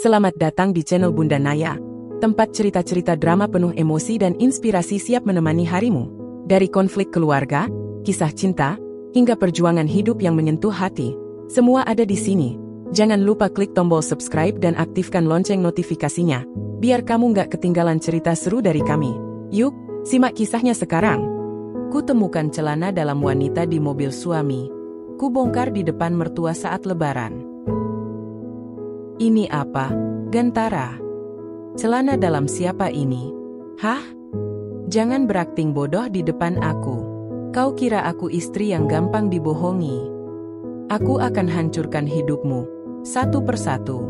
Selamat datang di channel Bunda Naya, tempat cerita-cerita drama penuh emosi dan inspirasi siap menemani harimu. Dari konflik keluarga, kisah cinta, hingga perjuangan hidup yang menyentuh hati, semua ada di sini. Jangan lupa klik tombol subscribe dan aktifkan lonceng notifikasinya, biar kamu nggak ketinggalan cerita seru dari kami. Yuk, simak kisahnya sekarang. Ku temukan celana dalam wanita di mobil suami. Ku bongkar di depan mertua saat lebaran. Ini apa, Gantara? Celana dalam siapa ini? Hah? Jangan berakting bodoh di depan aku. Kau kira aku istri yang gampang dibohongi? Aku akan hancurkan hidupmu, satu persatu.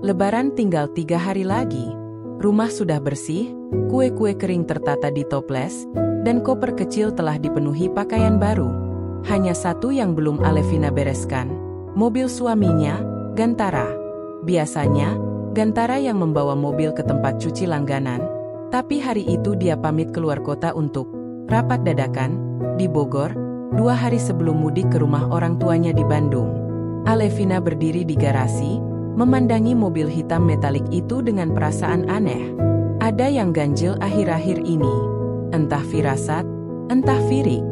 Lebaran tinggal 3 hari lagi. Rumah sudah bersih, kue-kue kering tertata di toples, dan koper kecil telah dipenuhi pakaian baru. Hanya satu yang belum Alevina bereskan. Mobil suaminya, Gantara. Biasanya, Gantara yang membawa mobil ke tempat cuci langganan, tapi hari itu dia pamit keluar kota untuk rapat dadakan di Bogor, 2 hari sebelum mudik ke rumah orang tuanya di Bandung. Alevina berdiri di garasi, memandangi mobil hitam metalik itu dengan perasaan aneh. Ada yang ganjil akhir-akhir ini. Entah firasat, entah firik.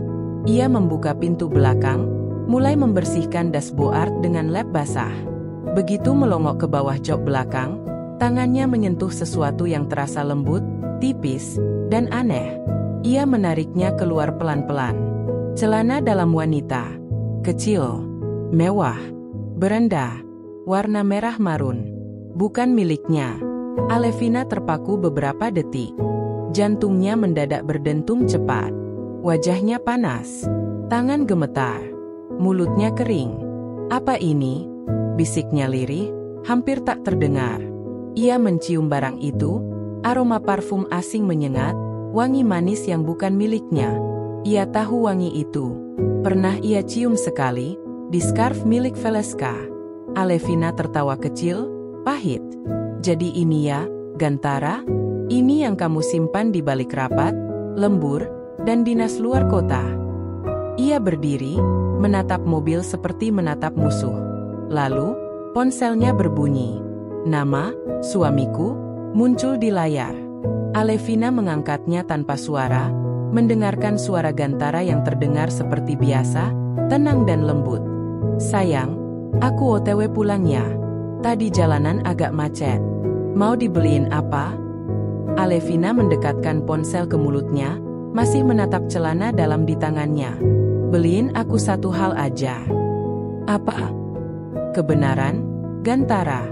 Ia membuka pintu belakang, mulai membersihkan dashboard dengan lap basah. Begitu melongok ke bawah jok belakang, tangannya menyentuh sesuatu yang terasa lembut, tipis, dan aneh. Ia menariknya keluar pelan-pelan. Celana dalam wanita. Kecil, mewah, berendah, warna merah marun. Bukan miliknya. Alevina terpaku beberapa detik. Jantungnya mendadak berdentum cepat. Wajahnya panas. Tangan gemetar. Mulutnya kering. Apa ini? Bisiknya lirih, hampir tak terdengar. Ia mencium barang itu, aroma parfum asing menyengat, wangi manis yang bukan miliknya. Ia tahu wangi itu. Pernah ia cium sekali, di scarf milik Valeska. Alevina tertawa kecil, pahit. Jadi ini ya, Gantara? Ini yang kamu simpan di balik rapat, lembur, dan dinas luar kota. Ia berdiri, menatap mobil seperti menatap musuh. Lalu, ponselnya berbunyi. Nama, suamiku, muncul di layar. Alevina mengangkatnya tanpa suara, mendengarkan suara Gantara yang terdengar seperti biasa, tenang dan lembut. Sayang, aku OTW pulang ya. Tadi jalanan agak macet. Mau dibeliin apa? Alevina mendekatkan ponsel ke mulutnya, masih menatap celana dalam di tangannya. Beliin aku satu hal aja. Apa? Kebenaran, Gantara.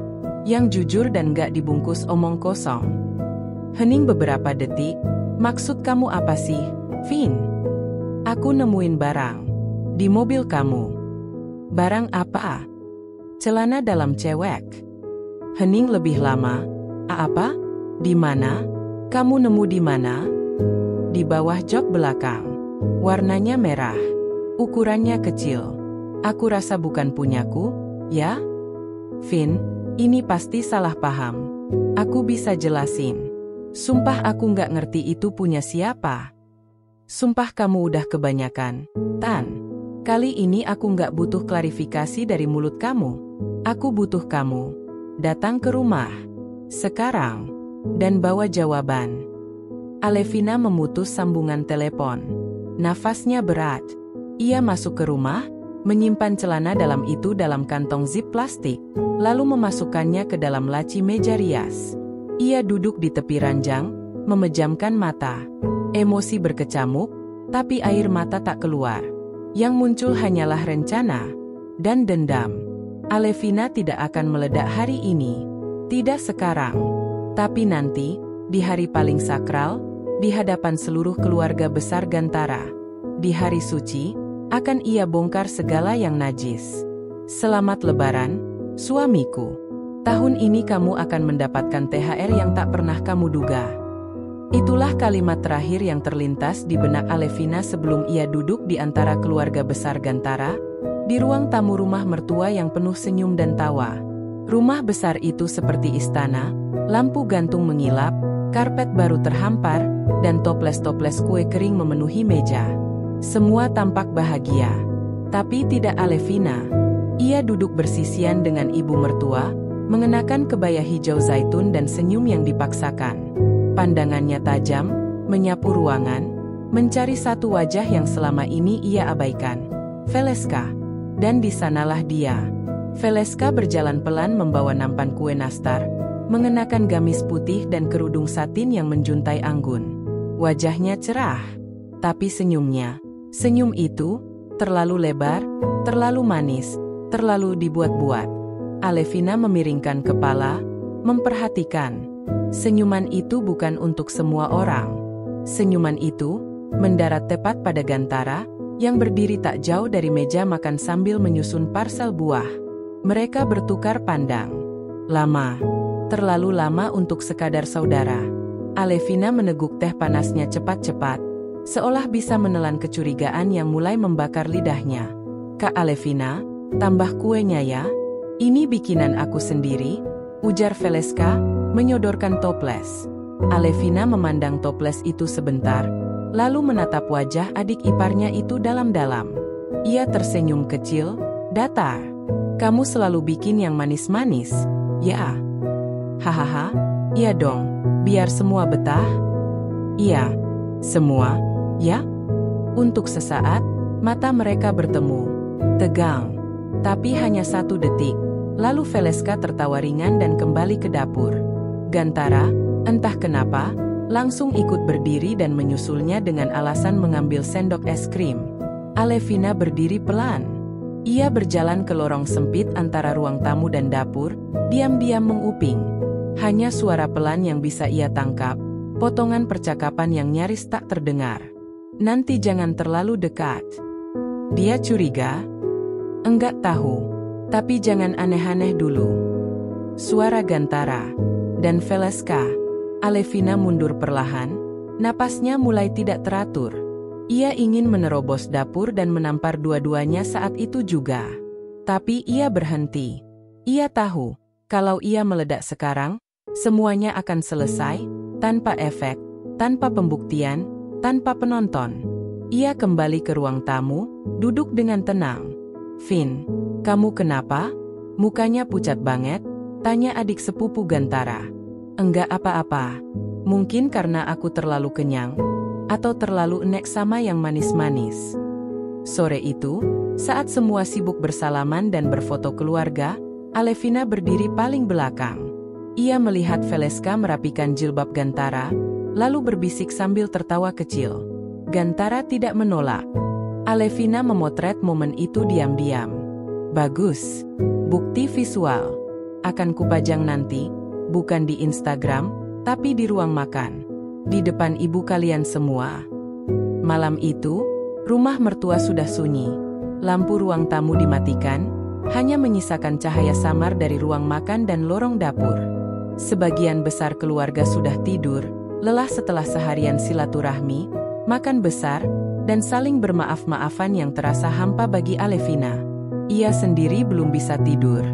Yang jujur dan gak dibungkus omong kosong. Hening beberapa detik. Maksud kamu apa sih, Vin? Aku nemuin barang. Di mobil kamu. Barang apa? Celana dalam cewek. Hening lebih lama. Apa? Di mana? Kamu nemu di mana? Di bawah jok belakang. Warnanya merah. Ukurannya kecil. Aku rasa bukan punyaku, ya? Vin, ini pasti salah paham. Aku bisa jelasin. Sumpah aku nggak ngerti itu punya siapa. Sumpah kamu udah kebanyakan, Tan. Kali ini aku nggak butuh klarifikasi dari mulut kamu. Aku butuh kamu datang ke rumah sekarang dan bawa jawaban. Alevina memutus sambungan telepon. Nafasnya berat. Ia masuk ke rumah, menyimpan celana dalam itu dalam kantong zip plastik, lalu memasukkannya ke dalam laci meja rias. Ia duduk di tepi ranjang, memejamkan mata. Emosi berkecamuk, tapi air mata tak keluar. Yang muncul hanyalah rencana dan dendam. Alevina tidak akan meledak hari ini. Tidak sekarang. Tapi nanti, di hari paling sakral, di hadapan seluruh keluarga besar Gantara. Di hari suci, akan ia bongkar segala yang najis. Selamat Lebaran, suamiku. Tahun ini kamu akan mendapatkan THR yang tak pernah kamu duga. Itulah kalimat terakhir yang terlintas di benak Alevina sebelum ia duduk di antara keluarga besar Gantara, di ruang tamu rumah mertua yang penuh senyum dan tawa. Rumah besar itu seperti istana, lampu gantung mengilap, karpet baru terhampar, dan toples-toples kue kering memenuhi meja. Semua tampak bahagia. Tapi tidak Alevina. Ia duduk bersisian dengan ibu mertua, mengenakan kebaya hijau zaitun dan senyum yang dipaksakan. Pandangannya tajam, menyapu ruangan, mencari satu wajah yang selama ini ia abaikan. Valeska. Dan di sanalah dia. Valeska berjalan pelan membawa nampan kue nastar, mengenakan gamis putih dan kerudung satin yang menjuntai anggun. Wajahnya cerah, tapi senyum itu, terlalu lebar, terlalu manis, terlalu dibuat-buat. Alevina memiringkan kepala, memperhatikan. Senyuman itu bukan untuk semua orang. Senyuman itu mendarat tepat pada Gantara, yang berdiri tak jauh dari meja makan sambil menyusun parsel buah. Mereka bertukar pandang. Lama. Terlalu lama untuk sekadar saudara. Alevina meneguk teh panasnya cepat-cepat, seolah bisa menelan kecurigaan yang mulai membakar lidahnya. Kak Alevina, tambah kuenya ya. Ini bikinan aku sendiri, ujar Valeska, menyodorkan toples. Alevina memandang toples itu sebentar, lalu menatap wajah adik iparnya itu dalam-dalam. Ia tersenyum kecil, datar. Kamu selalu bikin yang manis-manis, ya? Hahaha, iya dong, biar semua betah. Iya, semua, ya? Untuk sesaat, mata mereka bertemu. Tegang, tapi hanya 1 detik. Lalu Valeska tertawa ringan dan kembali ke dapur. Gantara, entah kenapa, langsung ikut berdiri dan menyusulnya dengan alasan mengambil sendok es krim. Alevina berdiri pelan. Ia berjalan ke lorong sempit antara ruang tamu dan dapur, diam-diam menguping. Hanya suara pelan yang bisa ia tangkap, potongan percakapan yang nyaris tak terdengar. Nanti jangan terlalu dekat. Dia curiga? Enggak tahu, tapi jangan aneh-aneh dulu. Suara Gantara dan Valeska. Alevina mundur perlahan, napasnya mulai tidak teratur. Ia ingin menerobos dapur dan menampar dua-duanya saat itu juga. Tapi ia berhenti. Ia tahu, kalau ia meledak sekarang, semuanya akan selesai, tanpa efek, tanpa pembuktian, tanpa penonton. Ia kembali ke ruang tamu, duduk dengan tenang. Vin, kamu kenapa? Mukanya pucat banget, tanya adik sepupu Gantara. Enggak apa-apa. Mungkin karena aku terlalu kenyang, atau terlalu enek sama yang manis-manis. Sore itu, saat semua sibuk bersalaman dan berfoto keluarga, Alevina berdiri paling belakang. Ia melihat Valeska merapikan jilbab Gantara, lalu berbisik sambil tertawa kecil. Gantara tidak menolak. Alevina memotret momen itu diam-diam. Bagus. Bukti visual. Akan kupajang nanti, bukan di Instagram, tapi di ruang makan. Di depan ibu kalian semua. Malam itu, rumah mertua sudah sunyi. Lampu ruang tamu dimatikan, hanya menyisakan cahaya samar dari ruang makan dan lorong dapur. Sebagian besar keluarga sudah tidur, lelah setelah seharian silaturahmi, makan besar, dan saling bermaaf-maafan yang terasa hampa bagi Alevina. Ia sendiri belum bisa tidur.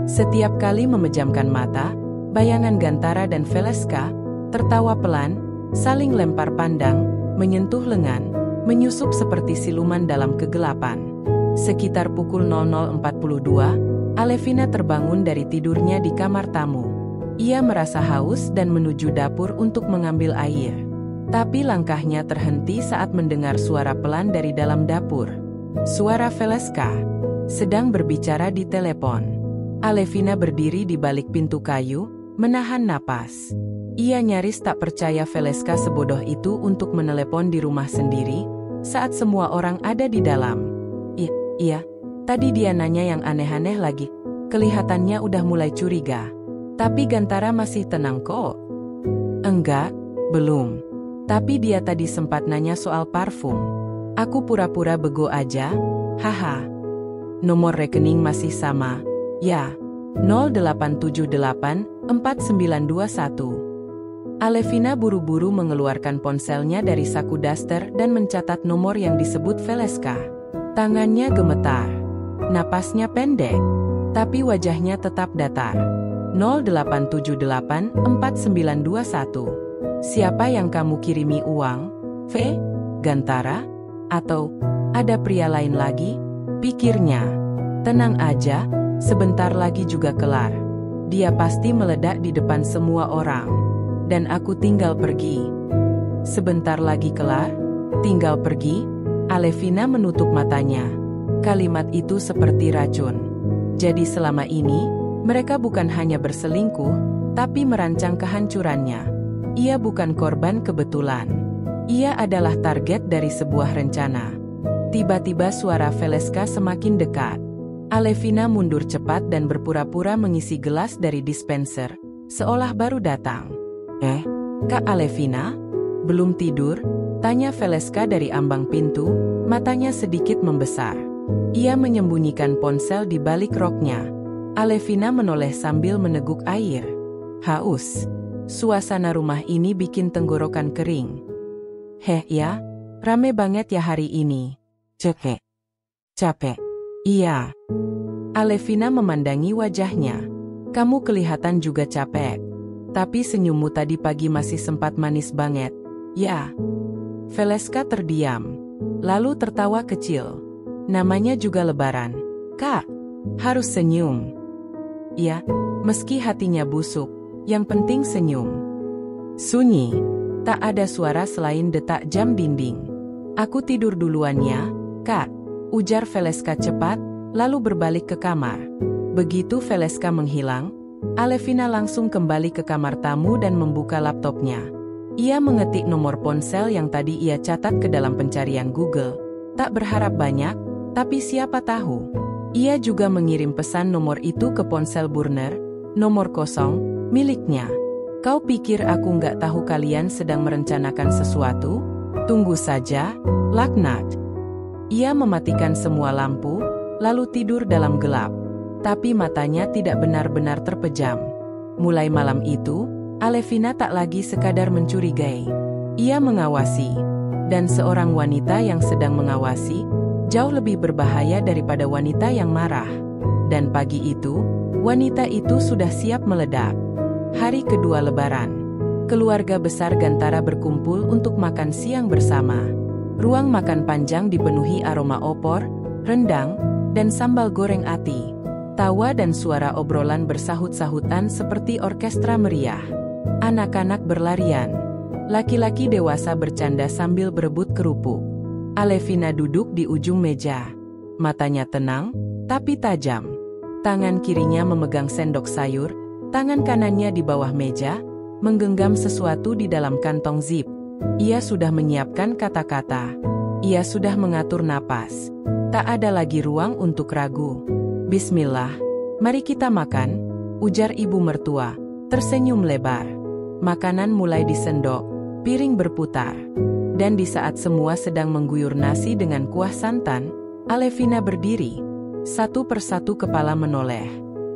Setiap kali memejamkan mata, bayangan Gantara dan Valeska tertawa pelan, saling lempar pandang, menyentuh lengan, menyusup seperti siluman dalam kegelapan. Sekitar pukul 00.42, Alevina terbangun dari tidurnya di kamar tamu. Ia merasa haus dan menuju dapur untuk mengambil air. Tapi langkahnya terhenti saat mendengar suara pelan dari dalam dapur. Suara Valeska sedang berbicara di telepon. Alevina berdiri di balik pintu kayu, menahan napas. Ia nyaris tak percaya Valeska sebodoh itu untuk menelepon di rumah sendiri, saat semua orang ada di dalam. Iya, tadi dia nanya yang aneh-aneh lagi. Kelihatannya udah mulai curiga. Tapi Gantara masih tenang kok. Enggak, belum. Tapi dia tadi sempat nanya soal parfum. Aku pura-pura bego aja, haha. Nomor rekening masih sama, ya, 08784921. Alevina buru-buru mengeluarkan ponselnya dari saku daster dan mencatat nomor yang disebut Valeska. Tangannya gemetar, napasnya pendek, tapi wajahnya tetap datar. 08784921. Siapa yang kamu kirimi uang? V? Gantara? Atau ada pria lain lagi? Pikirnya. Tenang aja, sebentar lagi juga kelar. Dia pasti meledak di depan semua orang. Dan aku tinggal pergi. Sebentar lagi kelar? Tinggal pergi? Alevina menutup matanya. Kalimat itu seperti racun. Jadi selama ini, mereka bukan hanya berselingkuh, tapi merancang kehancurannya. Ia bukan korban kebetulan. Ia adalah target dari sebuah rencana. Tiba-tiba suara Valeska semakin dekat. Alevina mundur cepat dan berpura-pura mengisi gelas dari dispenser, seolah baru datang. Kak Alevina? Belum tidur? Tanya Valeska dari ambang pintu, matanya sedikit membesar. Ia menyembunyikan ponsel di balik roknya. Alevina menoleh sambil meneguk air. Haus. Suasana rumah ini bikin tenggorokan kering. Ya, rame banget ya hari ini. Capek. Iya. Alevina memandangi wajahnya. Kamu kelihatan juga capek. Tapi senyummu tadi pagi masih sempat manis banget. Ya. Valeska terdiam. Lalu tertawa kecil. Namanya juga lebaran. Kak, harus senyum. Ya, meski hatinya busuk. Yang penting senyum. Sunyi. Tak ada suara selain detak jam dinding. Aku tidur duluan ya, Kak. Ujar Valeska cepat, lalu berbalik ke kamar. Begitu Valeska menghilang, Alevina langsung kembali ke kamar tamu dan membuka laptopnya. Ia mengetik nomor ponsel yang tadi ia catat ke dalam pencarian Google. Tak berharap banyak, tapi siapa tahu. Ia juga mengirim pesan nomor itu ke ponsel burner, nomor 0, miliknya. Kau pikir aku nggak tahu kalian sedang merencanakan sesuatu? Tunggu saja, laknat. Ia mematikan semua lampu, lalu tidur dalam gelap. Tapi matanya tidak benar-benar terpejam. Mulai malam itu, Alevina tak lagi sekadar mencurigai. Ia mengawasi. Dan seorang wanita yang sedang mengawasi, jauh lebih berbahaya daripada wanita yang marah. Dan pagi itu, wanita itu sudah siap meledak. Hari kedua lebaran. Keluarga besar Gantara berkumpul untuk makan siang bersama. Ruang makan panjang dipenuhi aroma opor, rendang, dan sambal goreng ati. Tawa dan suara obrolan bersahut-sahutan seperti orkestra meriah. Anak-anak berlarian. Laki-laki dewasa bercanda sambil berebut kerupuk. Alevina duduk di ujung meja. Matanya tenang, tapi tajam. Tangan kirinya memegang sendok sayur, tangan kanannya di bawah meja, menggenggam sesuatu di dalam kantong zip. Ia sudah menyiapkan kata-kata. Ia sudah mengatur napas. Tak ada lagi ruang untuk ragu. Bismillah, mari kita makan, ujar ibu mertua, tersenyum lebar. Makanan mulai disendok, piring berputar. Dan di saat semua sedang mengguyur nasi dengan kuah santan, Alevina berdiri. Satu persatu kepala menoleh.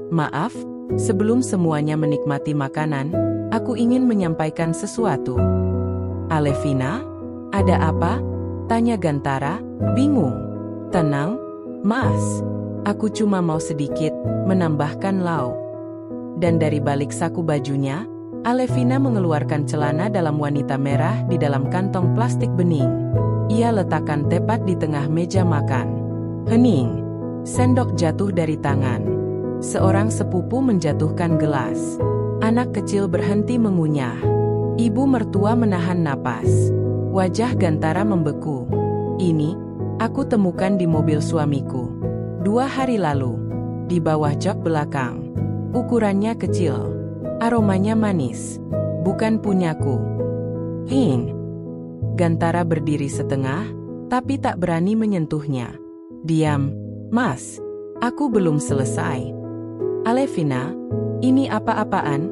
Maaf, sebelum semuanya menikmati makanan, aku ingin menyampaikan sesuatu. Alevina, ada apa? Tanya Gantara, bingung. Tenang, Mas. Aku cuma mau sedikit menambahkan lauk. Dan dari balik saku bajunya, Alevina mengeluarkan celana dalam wanita merah di dalam kantong plastik bening. Ia letakkan tepat di tengah meja makan. Hening. Sendok jatuh dari tangan. Seorang sepupu menjatuhkan gelas. Anak kecil berhenti mengunyah. Ibu mertua menahan napas. Wajah Gantara membeku. Ini, aku temukan di mobil suamiku. 2 hari lalu. Di bawah jok belakang. Ukurannya kecil. Aromanya manis. Bukan punyaku. Gantara berdiri setengah, tapi tak berani menyentuhnya. Diam, Mas. Aku belum selesai. Alevina, ini apa-apaan?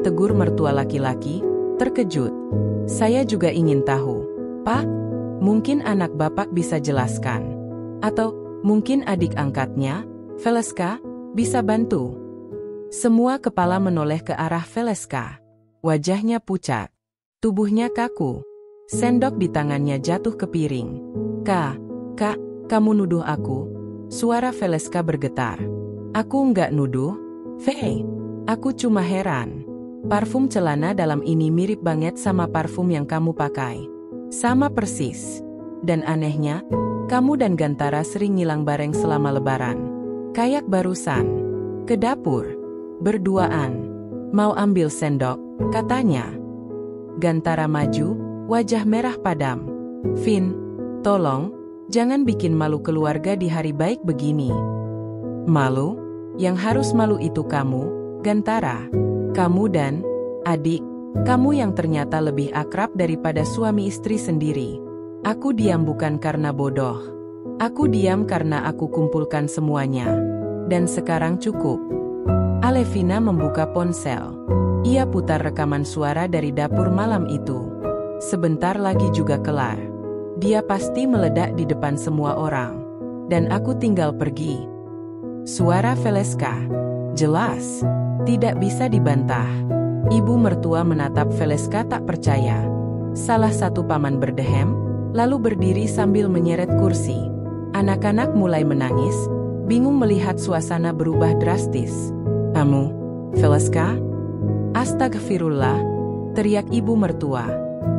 Tegur mertua laki-laki, terkejut. Saya juga ingin tahu. Pak, mungkin anak bapak bisa jelaskan. Atau, mungkin adik angkatnya, Valeska, bisa bantu. Semua kepala menoleh ke arah Valeska. Wajahnya pucat. Tubuhnya kaku. Sendok di tangannya jatuh ke piring. Kak, kamu nuduh aku? Suara Valeska bergetar. Aku nggak nuduh, Vey. Aku cuma heran. Parfum celana dalam ini mirip banget sama parfum yang kamu pakai. Sama persis. Dan anehnya, kamu dan Gantara sering ngilang bareng selama lebaran. Kayak barusan. Ke dapur. Berduaan. Mau ambil sendok, katanya. Gantara maju, wajah merah padam. Vin, tolong, jangan bikin malu keluarga di hari baik begini. Malu? Yang harus malu itu kamu, Gantara. Kamu dan adik, kamu yang ternyata lebih akrab daripada suami istri sendiri. Aku diam bukan karena bodoh. Aku diam karena aku kumpulkan semuanya. Dan sekarang cukup. Alevina membuka ponsel. Ia putar rekaman suara dari dapur malam itu. Sebentar lagi juga kelar. Dia pasti meledak di depan semua orang. Dan aku tinggal pergi. Suara Valeska. Jelas. Tidak bisa dibantah. Ibu mertua menatap Valeska tak percaya. Salah satu paman berdehem, lalu berdiri sambil menyeret kursi. Anak-anak mulai menangis, bingung melihat suasana berubah drastis. Kamu, Valeska? Astagfirullah, teriak ibu mertua.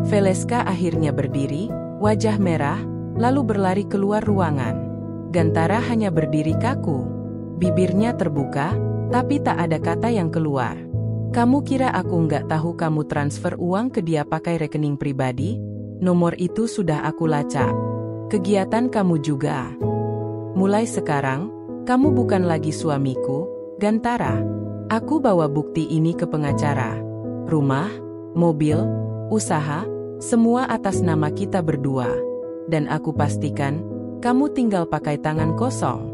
Valeska akhirnya berdiri, wajah merah, lalu berlari keluar ruangan. Gantara hanya berdiri kaku. Bibirnya terbuka, tapi tak ada kata yang keluar. Kamu kira aku nggak tahu kamu transfer uang ke dia pakai rekening pribadi? Nomor itu sudah aku lacak. Kegiatan kamu juga. Mulai sekarang, kamu bukan lagi suamiku, Gantara. Aku bawa bukti ini ke pengacara. Rumah, mobil, usaha, semua atas nama kita berdua. Dan aku pastikan, kamu tinggal pakai tangan kosong.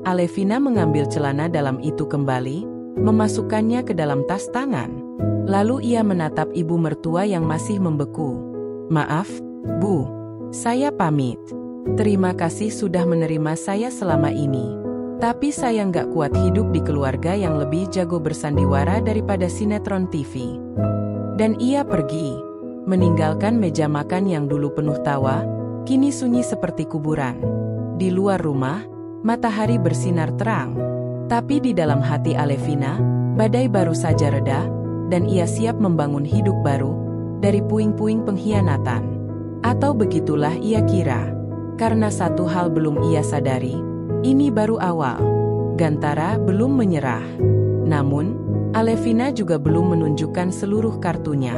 Alevina mengambil celana dalam itu kembali, memasukkannya ke dalam tas tangan. Lalu ia menatap ibu mertua yang masih membeku. Maaf, Bu. Saya pamit. Terima kasih sudah menerima saya selama ini. Tapi saya nggak kuat hidup di keluarga yang lebih jago bersandiwara daripada sinetron TV. Dan ia pergi, meninggalkan meja makan yang dulu penuh tawa, kini sunyi seperti kuburan. Di luar rumah, matahari bersinar terang. Tapi di dalam hati Alevina, badai baru saja reda, dan ia siap membangun hidup baru, dari puing-puing pengkhianatan. Atau begitulah ia kira. Karena satu hal belum ia sadari, ini baru awal. Gantara belum menyerah. Namun, Alevina juga belum menunjukkan seluruh kartunya.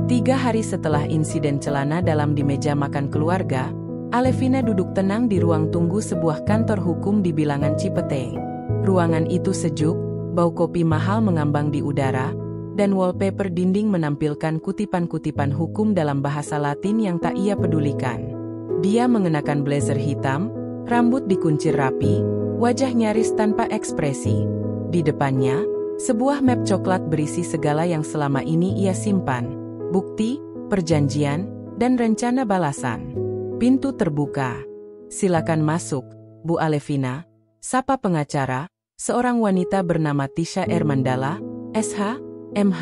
3 hari setelah insiden celana dalam di meja makan keluarga, Alevina duduk tenang di ruang tunggu sebuah kantor hukum di bilangan Cipete. Ruangan itu sejuk, bau kopi mahal mengambang di udara, dan wallpaper dinding menampilkan kutipan-kutipan hukum dalam bahasa Latin yang tak ia pedulikan. Dia mengenakan blazer hitam, rambut dikuncir rapi, wajah nyaris tanpa ekspresi. Di depannya, sebuah map coklat berisi segala yang selama ini ia simpan. Bukti, perjanjian, dan rencana balasan. Pintu terbuka. Silakan masuk, Bu Alevina, sapa pengacara, seorang wanita bernama Tisha Ermandala, SH, MH,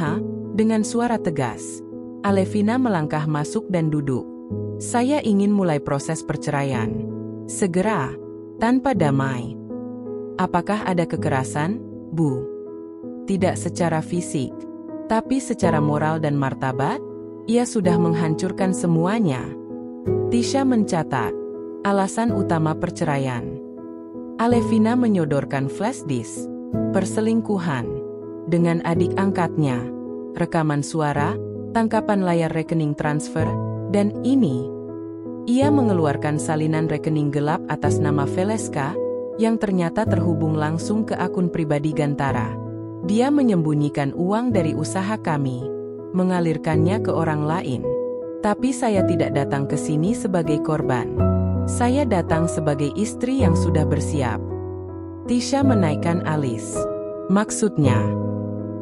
dengan suara tegas. Alevina melangkah masuk dan duduk. Saya ingin mulai proses perceraian. Segera, tanpa damai. Apakah ada kekerasan, Bu? Tidak secara fisik, tapi secara moral dan martabat, ia sudah menghancurkan semuanya. Tisha mencatat alasan utama perceraian. Alevina menyodorkan flash disk. Perselingkuhan dengan adik angkatnya, rekaman suara, tangkapan layar rekening transfer, dan ini. Ia mengeluarkan salinan rekening gelap atas nama Valeska, yang ternyata terhubung langsung ke akun pribadi Gantara. Dia menyembunyikan uang dari usaha kami, mengalirkannya ke orang lain. Tapi saya tidak datang ke sini sebagai korban. Saya datang sebagai istri yang sudah bersiap. Tisha menaikkan alis. Maksudnya?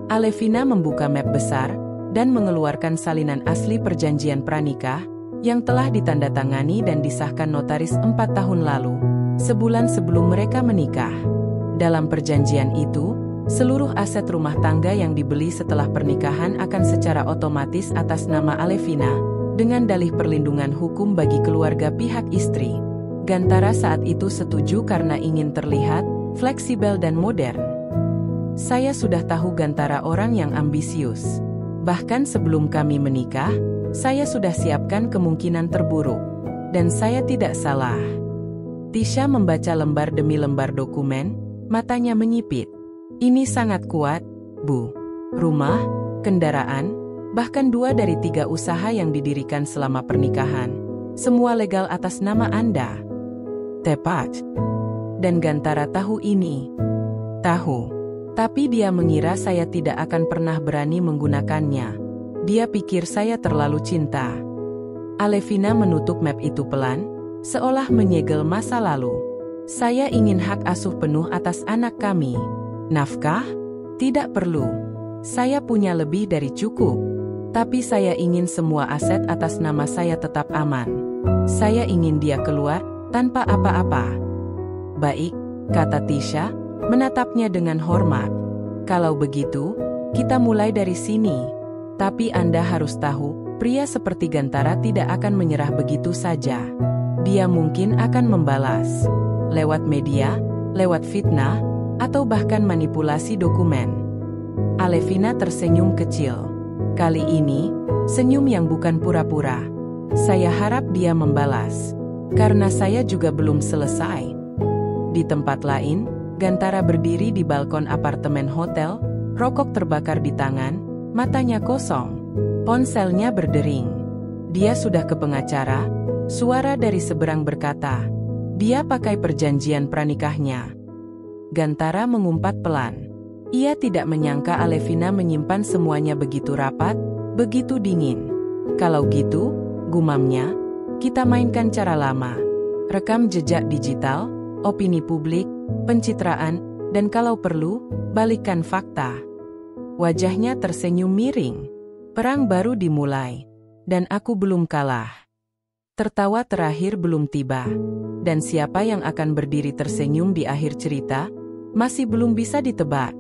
Alevina membuka map besar dan mengeluarkan salinan asli perjanjian pranikah yang telah ditandatangani dan disahkan notaris 4 tahun lalu, sebulan sebelum mereka menikah. Dalam perjanjian itu, seluruh aset rumah tangga yang dibeli setelah pernikahan akan secara otomatis atas nama Alevina, dengan dalih perlindungan hukum bagi keluarga pihak istri. Gantara saat itu setuju karena ingin terlihat fleksibel dan modern. Saya sudah tahu Gantara orang yang ambisius. Bahkan sebelum kami menikah, saya sudah siapkan kemungkinan terburuk. Dan saya tidak salah. Tisha membaca lembar demi lembar dokumen, matanya menyipit. Ini sangat kuat, Bu. Rumah, kendaraan, bahkan 2 dari 3 usaha yang didirikan selama pernikahan. Semua legal atas nama Anda. Tepat. Dan Gantara tahu ini. Tahu. Tapi dia mengira saya tidak akan pernah berani menggunakannya. Dia pikir saya terlalu cinta. Alevina menutup map itu pelan, seolah menyegel masa lalu. Saya ingin hak asuh penuh atas anak kami. Nafkah? Tidak perlu. Saya punya lebih dari cukup. Tapi saya ingin semua aset atas nama saya tetap aman. Saya ingin dia keluar tanpa apa-apa. Baik, kata Tisha, menatapnya dengan hormat. Kalau begitu, kita mulai dari sini. Tapi Anda harus tahu, pria seperti Gantara tidak akan menyerah begitu saja. Dia mungkin akan membalas. Lewat media, lewat fitnah, atau bahkan manipulasi dokumen. Alevina tersenyum kecil. Kali ini, senyum yang bukan pura-pura. Saya harap dia membalas. Karena saya juga belum selesai. Di tempat lain, Gantara berdiri di balkon apartemen hotel, rokok terbakar di tangan, matanya kosong. Ponselnya berdering. Dia sudah ke pengacara, suara dari seberang berkata, dia pakai perjanjian pranikahnya. Gantara mengumpat pelan. Ia tidak menyangka Alevina menyimpan semuanya begitu rapat, begitu dingin. Kalau gitu, gumamnya, kita mainkan cara lama. Rekam jejak digital, opini publik, pencitraan, dan kalau perlu, balikkan fakta. Wajahnya tersenyum miring. Perang baru dimulai. Dan aku belum kalah. Tertawa terakhir belum tiba. Dan siapa yang akan berdiri tersenyum di akhir cerita, masih belum bisa ditebak.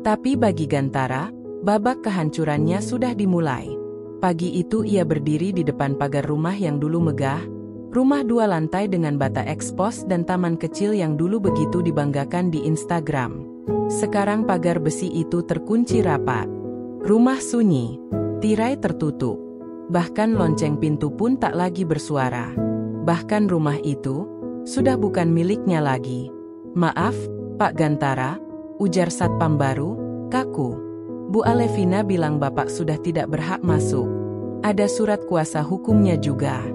Tapi bagi Gantara, babak kehancurannya sudah dimulai. Pagi itu ia berdiri di depan pagar rumah yang dulu megah, rumah 2 lantai dengan bata ekspos dan taman kecil yang dulu begitu dibanggakan di Instagram. Sekarang pagar besi itu terkunci rapat. Rumah sunyi, tirai tertutup. Bahkan lonceng pintu pun tak lagi bersuara. Bahkan rumah itu sudah bukan miliknya lagi. Maaf, Pak Gantara, ujar satpam baru, kaku. Bu Alevina bilang Bapak sudah tidak berhak masuk. Ada surat kuasa hukumnya juga.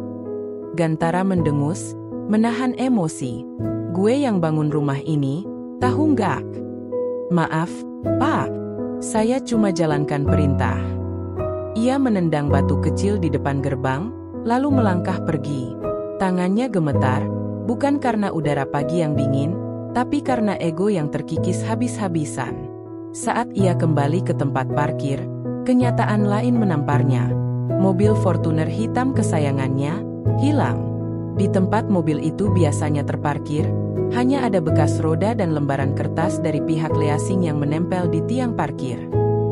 Gantara mendengus, menahan emosi. Gue yang bangun rumah ini, tahu nggak? Maaf, Pak. Saya cuma jalankan perintah. Ia menendang batu kecil di depan gerbang, lalu melangkah pergi. Tangannya gemetar, bukan karena udara pagi yang dingin, tapi karena ego yang terkikis habis-habisan. Saat ia kembali ke tempat parkir, kenyataan lain menamparnya. Mobil Fortuner hitam kesayangannya hilang. Di tempat mobil itu biasanya terparkir, hanya ada bekas roda dan lembaran kertas dari pihak leasing yang menempel di tiang parkir.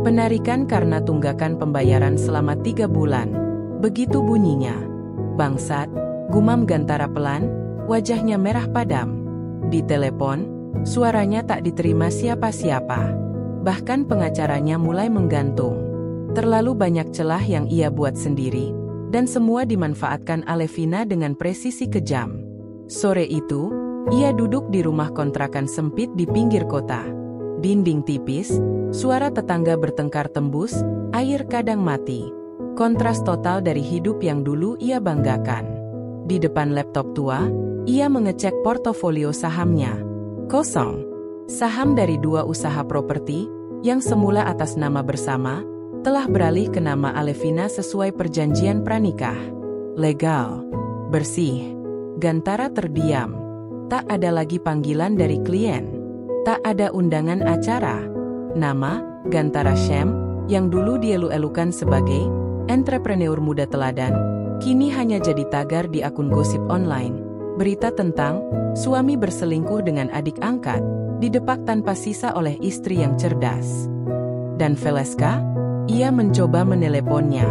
Penarikan karena tunggakan pembayaran selama 3 bulan. Begitu bunyinya. Bangsat, gumam Gantara pelan, wajahnya merah padam. Di telepon, suaranya tak diterima siapa-siapa. Bahkan pengacaranya mulai menggantung. Terlalu banyak celah yang ia buat sendiri, dan semua dimanfaatkan Alevina dengan presisi kejam. Sore itu, ia duduk di rumah kontrakan sempit di pinggir kota. Dinding tipis, suara tetangga bertengkar tembus, air kadang mati. Kontras total dari hidup yang dulu ia banggakan. Di depan laptop tua, ia mengecek portofolio sahamnya. Kosong. Saham dari 2 usaha properti, yang semula atas nama bersama, telah beralih ke nama Alevina sesuai perjanjian pranikah. Legal. Bersih. Gantara terdiam. Tak ada lagi panggilan dari klien. Tak ada undangan acara. Nama, Gantara Shem, yang dulu dielu-elukan sebagai entrepreneur muda teladan, kini hanya jadi tagar di akun gosip online. Berita tentang suami berselingkuh dengan adik angkat, didepak tanpa sisa oleh istri yang cerdas. Dan Veleska, ia mencoba meneleponnya.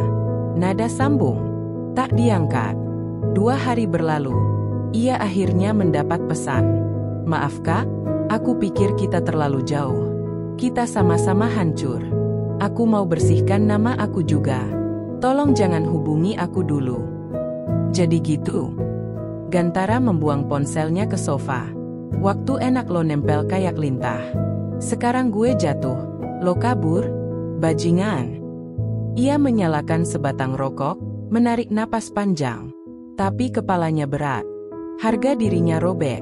Nada sambung, tak diangkat. 2 hari berlalu, ia akhirnya mendapat pesan. Maaf Kak, aku pikir kita terlalu jauh. Kita sama-sama hancur. Aku mau bersihkan nama aku juga. Tolong jangan hubungi aku dulu. Jadi gitu. Gantara membuang ponselnya ke sofa. Waktu enak lo nempel kayak lintah. Sekarang gue jatuh, lo kabur, bajingan. Ia menyalakan sebatang rokok, menarik napas panjang. Tapi kepalanya berat. Harga dirinya robek.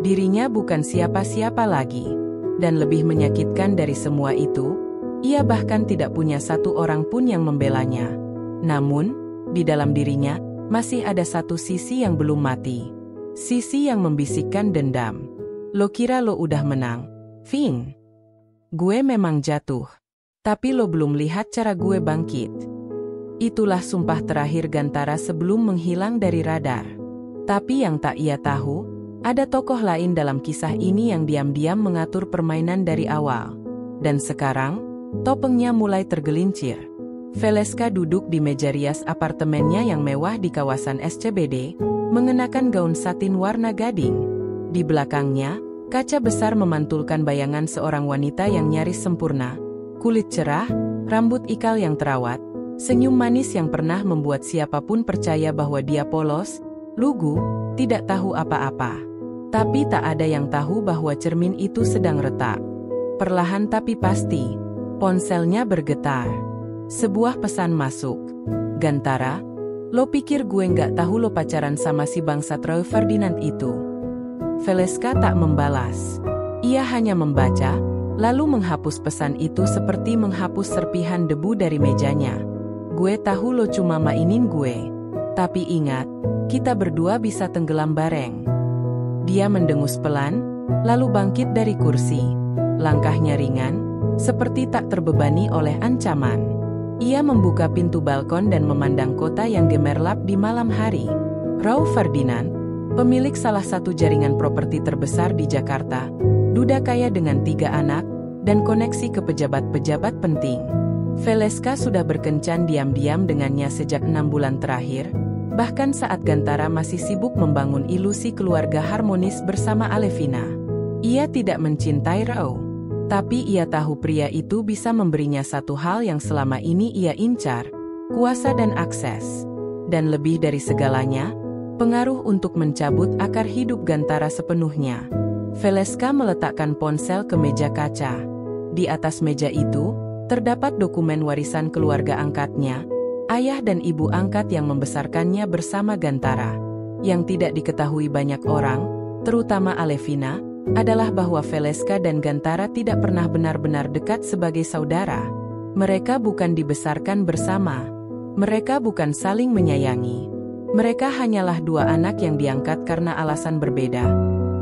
Dirinya bukan siapa-siapa lagi. Dan lebih menyakitkan dari semua itu, ia bahkan tidak punya satu orang pun yang membelanya. Namun, di dalam dirinya, masih ada satu sisi yang belum mati. Sisi yang membisikkan dendam. Lo kira lo udah menang, Vin? Gue memang jatuh. Tapi lo belum lihat cara gue bangkit. Itulah sumpah terakhir Gantara sebelum menghilang dari radar. Tapi yang tak ia tahu, ada tokoh lain dalam kisah ini yang diam-diam mengatur permainan dari awal. Dan sekarang, topengnya mulai tergelincir. Valeska duduk di meja rias apartemennya yang mewah di kawasan SCBD, mengenakan gaun satin warna gading. Di belakangnya, kaca besar memantulkan bayangan seorang wanita yang nyaris sempurna. Kulit cerah, rambut ikal yang terawat, senyum manis yang pernah membuat siapapun percaya bahwa dia polos, lugu, tidak tahu apa-apa. Tapi tak ada yang tahu bahwa cermin itu sedang retak. Perlahan tapi pasti, ponselnya bergetar. Sebuah pesan masuk. Gantara, lo pikir gue nggak tahu lo pacaran sama si bangsat Roy Ferdinand itu? Valeska tak membalas. Ia hanya membaca, lalu menghapus pesan itu seperti menghapus serpihan debu dari mejanya. Gue tahu lo cuma mainin gue. Tapi ingat, kita berdua bisa tenggelam bareng. Dia mendengus pelan, lalu bangkit dari kursi. Langkahnya ringan, seperti tak terbebani oleh ancaman. Ia membuka pintu balkon dan memandang kota yang gemerlap di malam hari. Roy Ferdinand, pemilik salah satu jaringan properti terbesar di Jakarta, duda kaya dengan 3 anak, dan koneksi ke pejabat-pejabat penting. Valeska sudah berkencan diam-diam dengannya sejak 6 bulan terakhir, bahkan saat Gantara masih sibuk membangun ilusi keluarga harmonis bersama Alevina. Ia tidak mencintai Roy, tapi ia tahu pria itu bisa memberinya satu hal yang selama ini ia incar, kuasa dan akses. Dan lebih dari segalanya, pengaruh untuk mencabut akar hidup Gantara sepenuhnya. Valeska meletakkan ponsel ke meja kaca. Di atas meja itu, terdapat dokumen warisan keluarga angkatnya, ayah dan ibu angkat yang membesarkannya bersama Gantara. Yang tidak diketahui banyak orang, terutama Alevina, adalah bahwa Valeska dan Gantara tidak pernah benar-benar dekat sebagai saudara. Mereka bukan dibesarkan bersama. Mereka bukan saling menyayangi. Mereka hanyalah 2 anak yang diangkat karena alasan berbeda.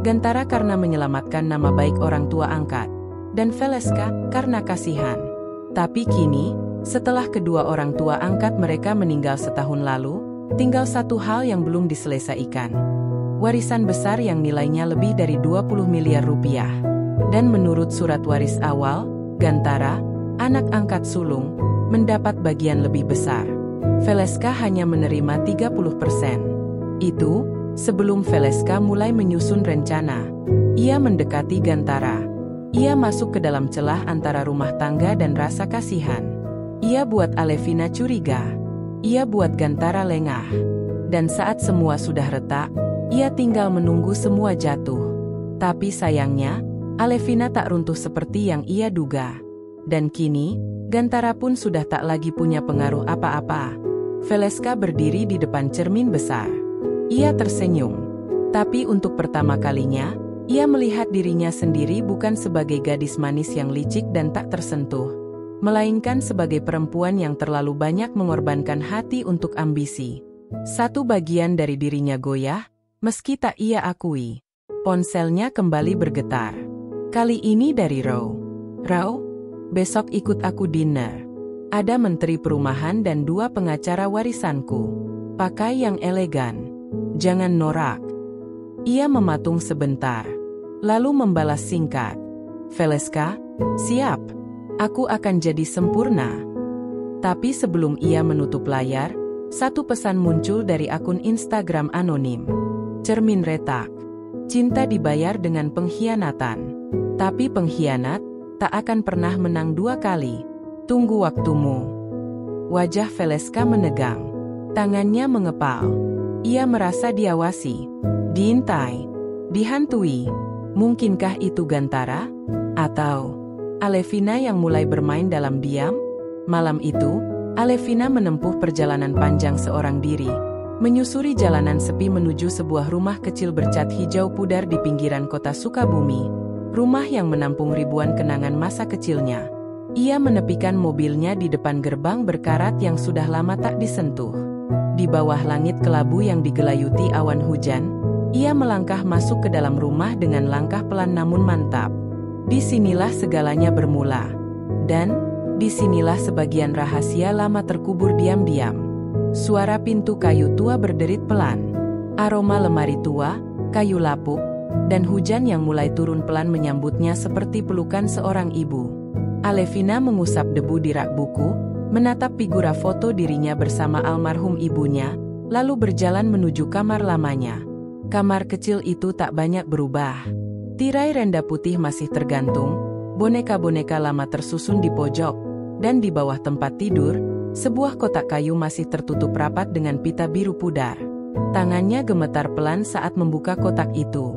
Gantara karena menyelamatkan nama baik orang tua angkat, dan Valeska karena kasihan. Tapi kini, setelah kedua orang tua angkat mereka meninggal setahun lalu, tinggal satu hal yang belum diselesaikan. Warisan besar yang nilainya lebih dari 20 miliar rupiah. Dan menurut surat waris awal, Gantara, anak angkat sulung, mendapat bagian lebih besar. Valeska hanya menerima 30%. Itu, sebelum Valeska mulai menyusun rencana. Ia mendekati Gantara. Ia masuk ke dalam celah antara rumah tangga dan rasa kasihan. Ia buat Alevina curiga. Ia buat Gantara lengah. Dan saat semua sudah retak, ia tinggal menunggu semua jatuh. Tapi sayangnya, Alevina tak runtuh seperti yang ia duga. Dan kini, Gantara pun sudah tak lagi punya pengaruh apa-apa. Valeska berdiri di depan cermin besar. Ia tersenyum. Tapi untuk pertama kalinya, ia melihat dirinya sendiri bukan sebagai gadis manis yang licik dan tak tersentuh, melainkan sebagai perempuan yang terlalu banyak mengorbankan hati untuk ambisi. Satu bagian dari dirinya goyah, meski tak ia akui. Ponselnya kembali bergetar. Kali ini dari Roy. Roy, besok ikut aku dinner. Ada menteri perumahan dan 2 pengacara warisanku. Pakai yang elegan. Jangan norak. Ia mematung sebentar, lalu membalas singkat. Valeska, siap. Aku akan jadi sempurna. Tapi sebelum ia menutup layar, satu pesan muncul dari akun Instagram anonim. Cermin retak. Cinta dibayar dengan pengkhianatan. Tapi pengkhianat tak akan pernah menang 2 kali. Tunggu waktumu. Wajah Valeska menegang. Tangannya mengepal. Ia merasa diawasi, diintai, dihantui. Mungkinkah itu Gantara? Atau Alevina yang mulai bermain dalam diam? Malam itu, Alevina menempuh perjalanan panjang seorang diri, menyusuri jalanan sepi menuju sebuah rumah kecil bercat hijau pudar di pinggiran kota Sukabumi, rumah yang menampung ribuan kenangan masa kecilnya. Ia menepikan mobilnya di depan gerbang berkarat yang sudah lama tak disentuh. Di bawah langit kelabu yang digelayuti awan hujan, ia melangkah masuk ke dalam rumah dengan langkah pelan namun mantap. Disinilah segalanya bermula. Dan disinilah sebagian rahasia lama terkubur diam-diam. Suara pintu kayu tua berderit pelan. Aroma lemari tua, kayu lapuk, dan hujan yang mulai turun pelan menyambutnya seperti pelukan seorang ibu. Alevina mengusap debu di rak buku, menatap figura foto dirinya bersama almarhum ibunya, lalu berjalan menuju kamar lamanya. Kamar kecil itu tak banyak berubah. Tirai renda putih masih tergantung, boneka-boneka lama tersusun di pojok, dan di bawah tempat tidur, sebuah kotak kayu masih tertutup rapat dengan pita biru pudar. Tangannya gemetar pelan saat membuka kotak itu.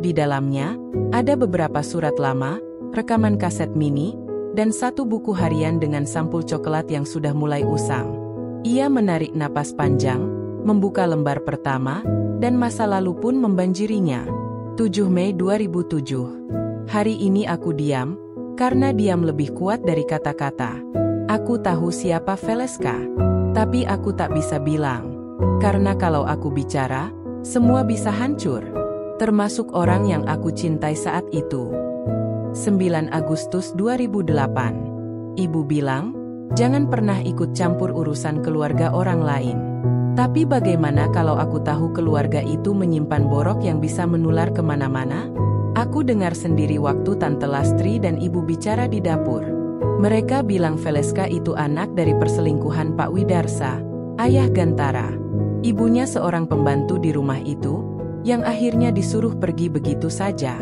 Di dalamnya, ada beberapa surat lama, rekaman kaset mini, dan satu buku harian dengan sampul coklat yang sudah mulai usang. Ia menarik napas panjang, membuka lembar pertama, dan masa lalu pun membanjirinya. 7 Mei 2007. Hari ini aku diam, karena diam lebih kuat dari kata-kata. Aku tahu siapa Valeska, tapi aku tak bisa bilang. Karena kalau aku bicara, semua bisa hancur. Termasuk orang yang aku cintai saat itu. 9 Agustus 2008. Ibu bilang, jangan pernah ikut campur urusan keluarga orang lain. Tapi bagaimana kalau aku tahu keluarga itu menyimpan borok yang bisa menular kemana-mana? Aku dengar sendiri waktu Tante Lastri dan Ibu bicara di dapur. Mereka bilang Valeska itu anak dari perselingkuhan Pak Widarsa, ayah Gantara. Ibunya seorang pembantu di rumah itu, yang akhirnya disuruh pergi begitu saja.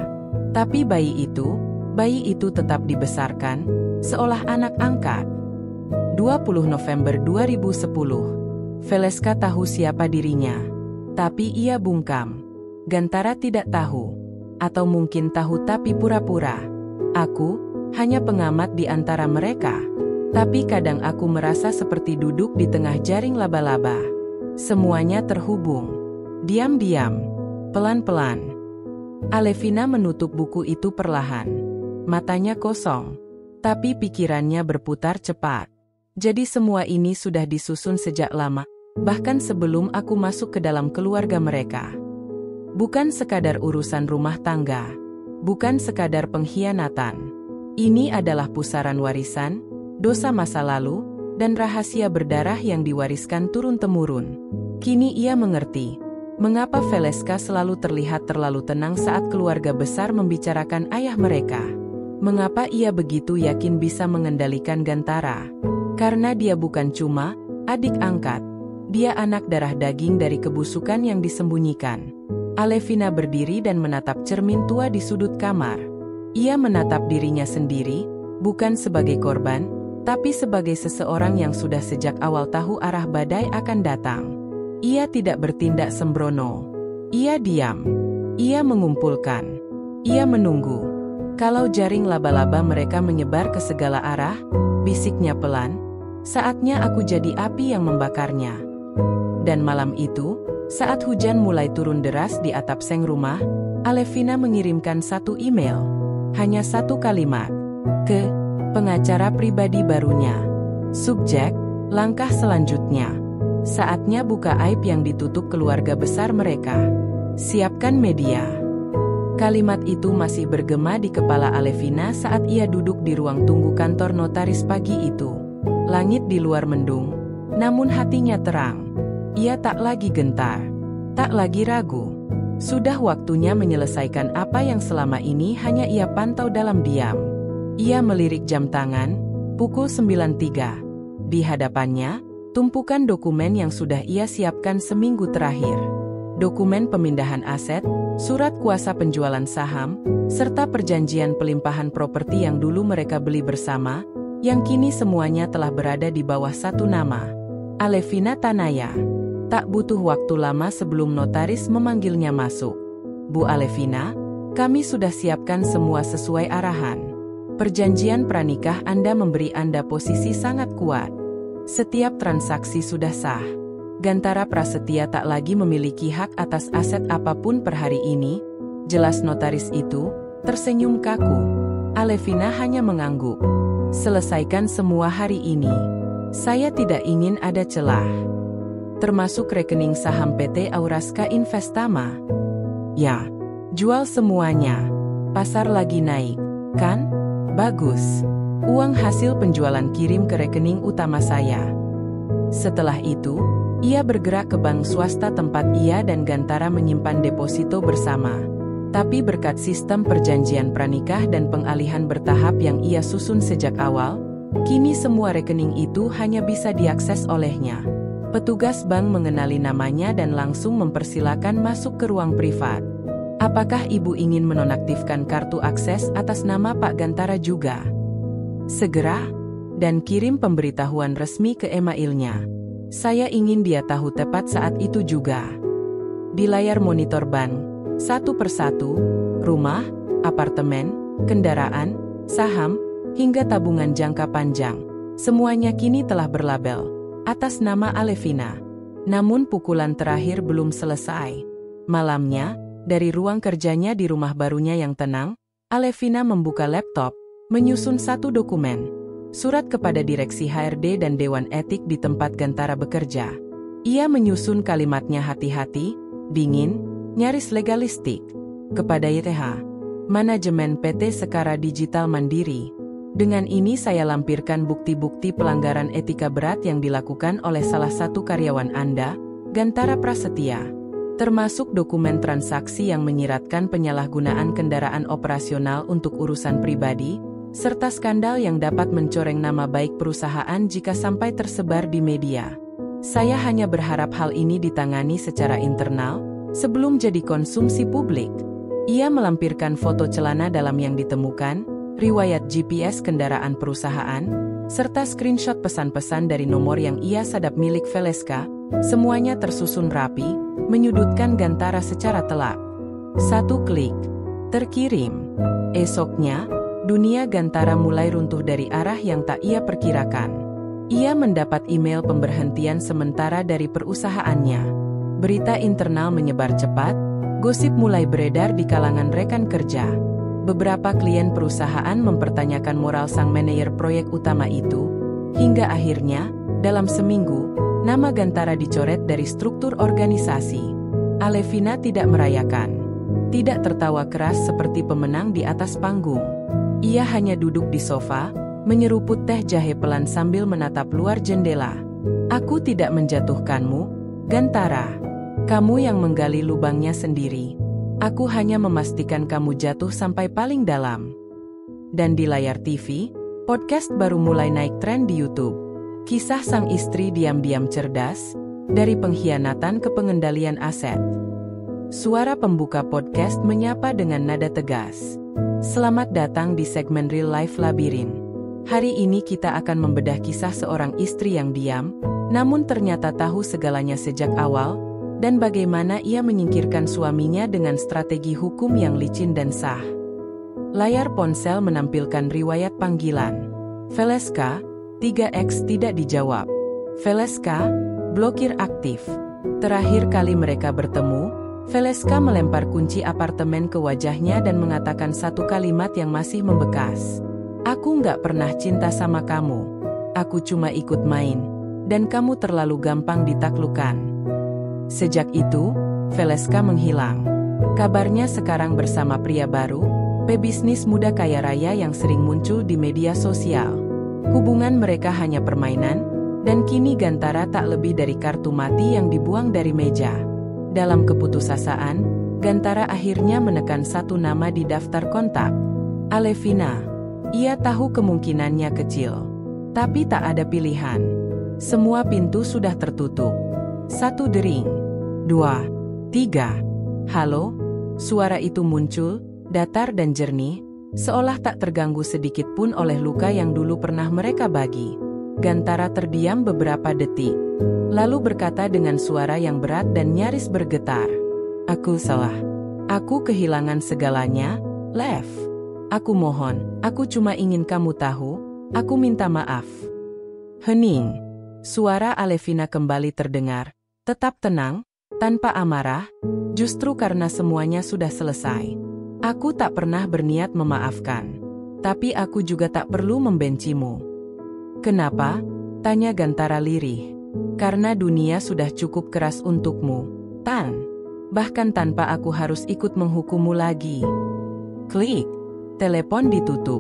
Tapi bayi itu tetap dibesarkan, seolah anak angkat. 20 November 2010. Valeska tahu siapa dirinya, tapi ia bungkam. Gantara tidak tahu, atau mungkin tahu tapi pura-pura. Aku hanya pengamat di antara mereka, tapi kadang aku merasa seperti duduk di tengah jaring laba-laba. Semuanya terhubung, diam-diam, pelan-pelan. Alevina menutup buku itu perlahan. Matanya kosong, tapi pikirannya berputar cepat. Jadi semua ini sudah disusun sejak lama, bahkan sebelum aku masuk ke dalam keluarga mereka. Bukan sekadar urusan rumah tangga, bukan sekadar pengkhianatan. Ini adalah pusaran warisan, dosa masa lalu, dan rahasia berdarah yang diwariskan turun-temurun. Kini ia mengerti, mengapa Valeska selalu terlihat terlalu tenang saat keluarga besar membicarakan ayah mereka. Mengapa ia begitu yakin bisa mengendalikan Gantara? Karena dia bukan cuma adik angkat, dia anak darah daging dari kebusukan yang disembunyikan. Alevina berdiri dan menatap cermin tua di sudut kamar. Ia menatap dirinya sendiri, bukan sebagai korban, tapi sebagai seseorang yang sudah sejak awal tahu arah badai akan datang. Ia tidak bertindak sembrono. Ia diam. Ia mengumpulkan. Ia menunggu. Kalau jaring laba-laba mereka menyebar ke segala arah, bisiknya pelan, saatnya aku jadi api yang membakarnya. Dan malam itu, saat hujan mulai turun deras di atap seng rumah, Alevina mengirimkan satu email. Hanya satu kalimat. Ke pengacara pribadi barunya. Subjek, langkah selanjutnya. Saatnya buka aib yang ditutup keluarga besar mereka. Siapkan media. Kalimat itu masih bergema di kepala Alevina saat ia duduk di ruang tunggu kantor notaris pagi itu. Langit di luar mendung, namun hatinya terang. Ia tak lagi gentar, tak lagi ragu. Sudah waktunya menyelesaikan apa yang selama ini hanya ia pantau dalam diam. Ia melirik jam tangan, pukul 9.03. Di hadapannya, tumpukan dokumen yang sudah ia siapkan seminggu terakhir. Dokumen pemindahan aset, surat kuasa penjualan saham, serta perjanjian pelimpahan properti yang dulu mereka beli bersama, yang kini semuanya telah berada di bawah satu nama, Alevina Tanaya. Tak butuh waktu lama sebelum notaris memanggilnya masuk. Bu Alevina, Kami sudah siapkan semua sesuai arahan. Perjanjian pranikah Anda memberi Anda posisi sangat kuat. Setiap transaksi sudah sah. Gantara Prasetya tak lagi memiliki hak atas aset apapun per hari ini, jelas notaris itu, tersenyum kaku. Alevina hanya mengangguk. Selesaikan semua hari ini. Saya tidak ingin ada celah. Termasuk rekening saham PT Auraska Investama. Ya, jual semuanya. Pasar lagi naik, kan? Bagus. Uang hasil penjualan kirim ke rekening utama saya. Setelah itu, ia bergerak ke bank swasta tempat ia dan Gantara menyimpan deposito bersama. Tapi berkat sistem perjanjian pranikah dan pengalihan bertahap yang ia susun sejak awal, kini semua rekening itu hanya bisa diakses olehnya. Petugas bank mengenali namanya dan langsung mempersilakan masuk ke ruang privat. Apakah ibu ingin menonaktifkan kartu akses atas nama Pak Gantara juga? Segera, dan kirim pemberitahuan resmi ke emailnya. Saya ingin dia tahu tepat saat itu juga. Di layar monitor bank, satu persatu, rumah, apartemen, kendaraan, saham, hingga tabungan jangka panjang, semuanya kini telah berlabel atas nama Alevina. Namun pukulan terakhir belum selesai. Malamnya, dari ruang kerjanya di rumah barunya yang tenang, Alevina membuka laptop, menyusun satu dokumen. Surat kepada direksi HRD dan Dewan Etik di tempat Gantara bekerja. Ia menyusun kalimatnya hati-hati, dingin, nyaris legalistik. Kepada YTH, Manajemen PT Sekara Digital Mandiri. Dengan ini saya lampirkan bukti-bukti pelanggaran etika berat yang dilakukan oleh salah satu karyawan Anda, Gantara Prasetya. Termasuk dokumen transaksi yang menyiratkan penyalahgunaan kendaraan operasional untuk urusan pribadi, serta skandal yang dapat mencoreng nama baik perusahaan jika sampai tersebar di media. Saya hanya berharap hal ini ditangani secara internal, sebelum jadi konsumsi publik. Ia melampirkan foto celana dalam yang ditemukan, riwayat GPS kendaraan perusahaan, serta screenshot pesan-pesan dari nomor yang ia sadap milik Veleska. Semuanya tersusun rapi, menyudutkan Gantara secara telak. Satu klik. Terkirim. Esoknya, dunia Gantara mulai runtuh dari arah yang tak ia perkirakan. Ia mendapat email pemberhentian sementara dari perusahaannya. Berita internal menyebar cepat, gosip mulai beredar di kalangan rekan kerja. Beberapa klien perusahaan mempertanyakan moral sang manajer proyek utama itu, hingga akhirnya, dalam seminggu, nama Gantara dicoret dari struktur organisasi. Alevina tidak merayakan. Tidak tertawa keras seperti pemenang di atas panggung. Ia hanya duduk di sofa, menyeruput teh jahe pelan sambil menatap luar jendela. Aku tidak menjatuhkanmu, Gantara. Kamu yang menggali lubangnya sendiri. Aku hanya memastikan kamu jatuh sampai paling dalam. Dan di layar TV, podcast baru mulai naik tren di YouTube. Kisah sang istri diam-diam cerdas, dari pengkhianatan ke pengendalian aset. Suara pembuka podcast menyapa dengan nada tegas. Selamat datang di segmen Real Life Labirin. Hari ini kita akan membedah kisah seorang istri yang diam, namun ternyata tahu segalanya sejak awal, dan bagaimana ia menyingkirkan suaminya dengan strategi hukum yang licin dan sah. Layar ponsel menampilkan riwayat panggilan. Veleska, 3X tidak dijawab. Veleska, blokir aktif. Terakhir kali mereka bertemu, Veleska melempar kunci apartemen ke wajahnya dan mengatakan satu kalimat yang masih membekas. Aku nggak pernah cinta sama kamu. Aku cuma ikut main, dan kamu terlalu gampang ditaklukkan. Sejak itu, Veleska menghilang. Kabarnya sekarang bersama pria baru, pebisnis muda kaya raya yang sering muncul di media sosial. Hubungan mereka hanya permainan, dan kini Gantara tak lebih dari kartu mati yang dibuang dari meja. Dalam keputusasaan, Gantara akhirnya menekan satu nama di daftar kontak. Alevina. Ia tahu kemungkinannya kecil. Tapi tak ada pilihan. Semua pintu sudah tertutup. Satu dering. 2, 3. Halo? Suara itu muncul, datar dan jernih, seolah tak terganggu sedikit pun oleh luka yang dulu pernah mereka bagi. Gantara terdiam beberapa detik, lalu berkata dengan suara yang berat dan nyaris bergetar. Aku salah. Aku kehilangan segalanya, Lev. Aku mohon, aku cuma ingin kamu tahu, aku minta maaf. Hening. Suara Alevina kembali terdengar. Tetap tenang, tanpa amarah, justru karena semuanya sudah selesai. Aku tak pernah berniat memaafkan. Tapi aku juga tak perlu membencimu. Kenapa? Tanya Gantara lirih. Karena dunia sudah cukup keras untukmu, Tan. Bahkan tanpa aku harus ikut menghukummu lagi. Klik. Telepon ditutup.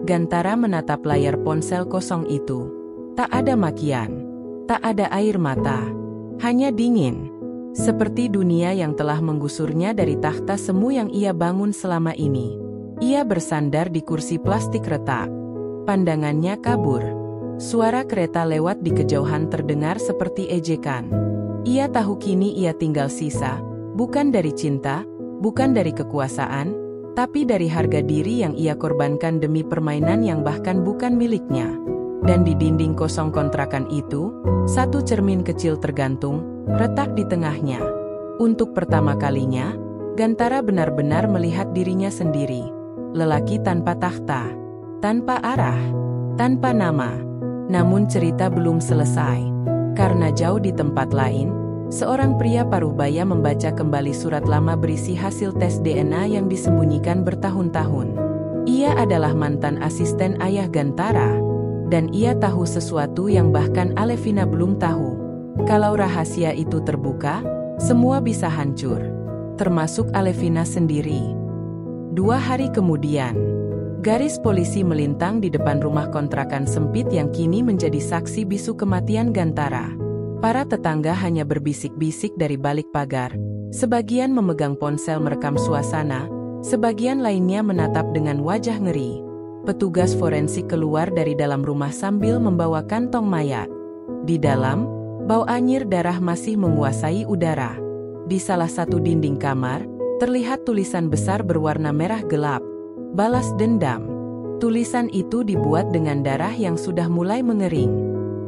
Gantara menatap layar ponsel kosong itu. Tak ada makian. Tak ada air mata. Hanya dingin. Seperti dunia yang telah menggusurnya dari tahta semu yang ia bangun selama ini. Ia bersandar di kursi plastik retak. Pandangannya kabur. Suara kereta lewat di kejauhan terdengar seperti ejekan. Ia tahu kini ia tinggal sisa, bukan dari cinta, bukan dari kekuasaan, tapi dari harga diri yang ia korbankan demi permainan yang bahkan bukan miliknya. Dan di dinding kosong kontrakan itu, satu cermin kecil tergantung, retak di tengahnya. Untuk pertama kalinya, Gantara benar-benar melihat dirinya sendiri. Lelaki tanpa tahta, tanpa arah, tanpa nama. Namun cerita belum selesai. Karena jauh di tempat lain, seorang pria paruh baya membaca kembali surat lama berisi hasil tes DNA yang disembunyikan bertahun-tahun. Ia adalah mantan asisten ayah Gantara. Dan ia tahu sesuatu yang bahkan Alevina belum tahu. Kalau rahasia itu terbuka, semua bisa hancur. Termasuk Alevina sendiri. 2 hari kemudian, garis polisi melintang di depan rumah kontrakan sempit yang kini menjadi saksi bisu kematian Gantara. Para tetangga hanya berbisik-bisik dari balik pagar. Sebagian memegang ponsel merekam suasana, sebagian lainnya menatap dengan wajah ngeri. Petugas forensik keluar dari dalam rumah sambil membawa kantong mayat. Di dalam, bau anyir darah masih menguasai udara. Di salah satu dinding kamar, terlihat tulisan besar berwarna merah gelap. Balas dendam. Tulisan itu dibuat dengan darah yang sudah mulai mengering.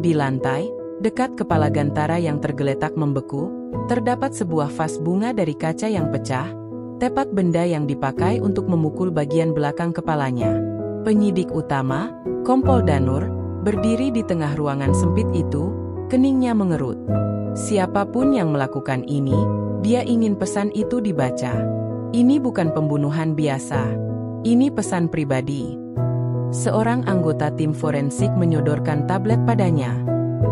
Di lantai, dekat kepala Gantara yang tergeletak membeku, terdapat sebuah vas bunga dari kaca yang pecah, tepat benda yang dipakai untuk memukul bagian belakang kepalanya. Penyidik utama, Kompol Danur, berdiri di tengah ruangan sempit itu, keningnya mengerut. Siapapun yang melakukan ini, dia ingin pesan itu dibaca. Ini bukan pembunuhan biasa. Ini pesan pribadi. Seorang anggota tim forensik menyodorkan tablet padanya.